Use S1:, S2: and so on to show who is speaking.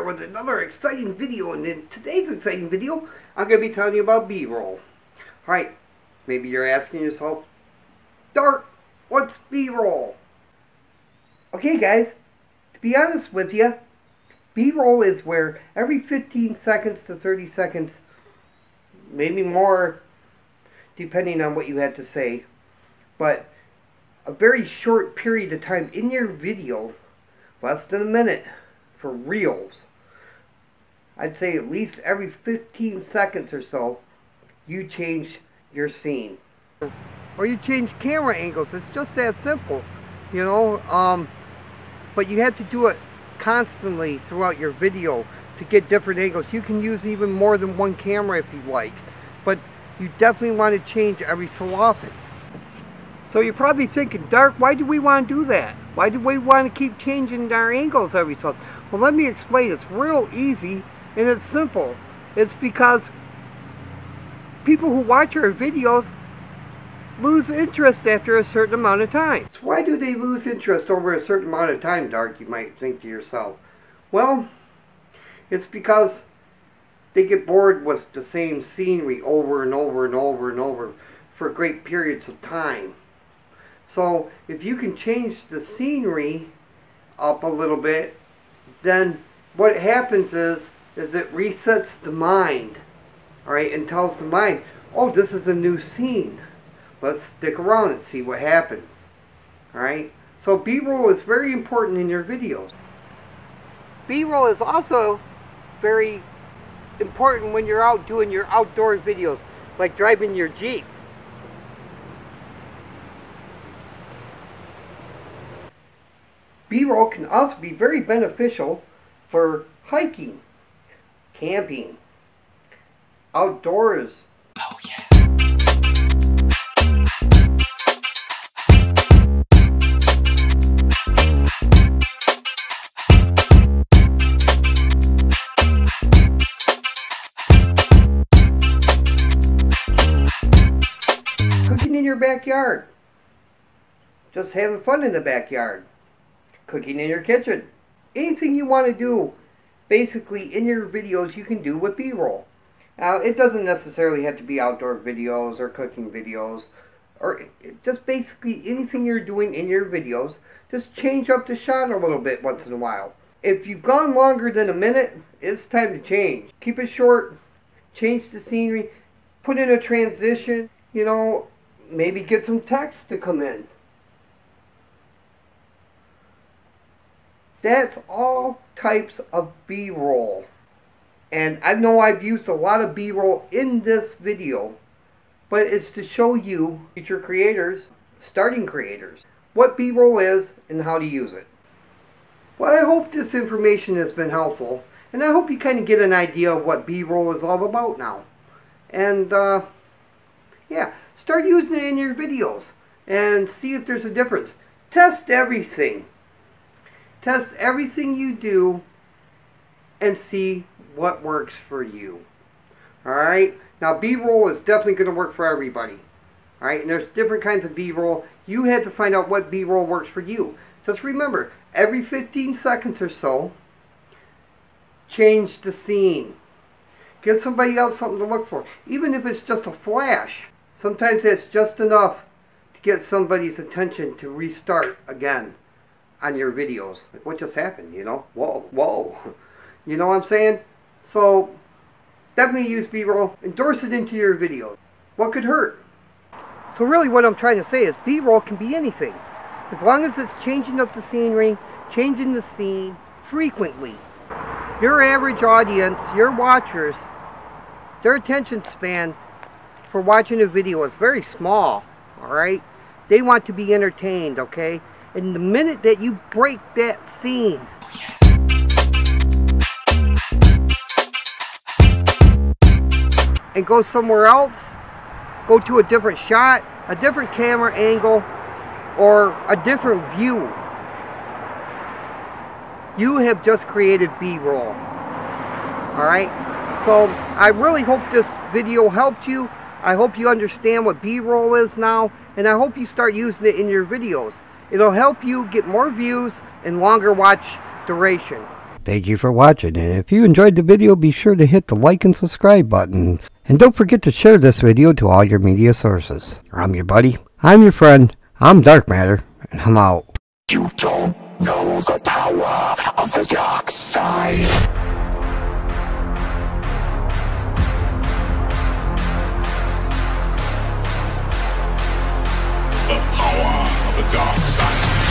S1: with another exciting video, and in today's exciting video, I'm going to be telling you about B-roll. Alright, maybe you're asking yourself, Dart, what's B-roll? Okay guys, to be honest with you, B-roll is where every 15 seconds to 30 seconds, maybe more, depending on what you had to say, but a very short period of time in your video, less than a minute, for reels. I'd say at least every 15 seconds or so, you change your scene. Or you change camera angles. It's just that simple, you know. But you have to do it constantly throughout your video to get different angles. You can use even more than one camera if you like, but you definitely want to change every so often. So you're probably thinking, Dark, why do we want to do that? Why do we want to keep changing our angles every so often? Well, let me explain. It's real easy and it's simple. It's because people who watch our videos lose interest after a certain amount of time. So why do they lose interest over a certain amount of time, Dark, you might think to yourself? Well, it's because they get bored with the same scenery over and over and over and over for great periods of time. So if you can change the scenery up a little bit, then what happens is it resets the mind, all right, and tells the mind, oh, this is a new scene. Let's stick around and see what happens. All right. So B-roll is very important in your videos. B-roll is also very important when you're out doing your outdoor videos, like driving your Jeep. B-roll can also be very beneficial for hiking, camping, outdoors. Oh yeah. Cooking in your backyard. Just having fun in the backyard. Cooking in your kitchen. Anything you want to do, basically in your videos, you can do with B-roll. Now, it doesn't necessarily have to be outdoor videos or cooking videos, or just basically anything you're doing in your videos. Just change up the shot a little bit once in a while. If you've gone longer than a minute, it's time to change. Keep it short, change the scenery, put in a transition, you know, maybe get some text to come in. That's all types of B-roll. And I know I've used a lot of B-roll in this video, but it's to show you, future creators, starting creators, what B-roll is and how to use it. Well, I hope this information has been helpful, and I hope you kind of get an idea of what B-roll is all about now. And, yeah, start using it in your videos and see if there's a difference. Test everything. Test everything you do and see what works for you. Alright? Now B-roll is definitely going to work for everybody. Alright? And there's different kinds of B-roll. You had to find out what B-roll works for you. Just remember, every 15 seconds or so, change the scene. Give somebody else something to look for. Even if it's just a flash. Sometimes that's just enough to get somebody's attention to restart again on your videos. Like, what just happened, you know? Whoa. You know what I'm saying? So, definitely use B-roll. Endorse it into your videos. What could hurt? So really what I'm trying to say is B-roll can be anything. As long as it's changing up the scenery, changing the scene frequently. Your average audience, your watchers, their attention span for watching a video is very small. Alright? They want to be entertained, okay? And the minute that you break that scene, and go somewhere else, go to a different shot, a different camera angle, or a different view, you have just created B-roll. Alright? So I really hope this video helped you. I hope you understand what B-roll is now, and I hope you start using it in your videos. It'll help you get more views and longer watch duration. Thank you for watching, and if you enjoyed the video, be sure to hit the like and subscribe button. And don't forget to share this video to all your media sources. I'm your buddy, I'm your friend, I'm Dark Matter, and I'm out.
S2: You don't know the power of the dark side. The power of the dark side.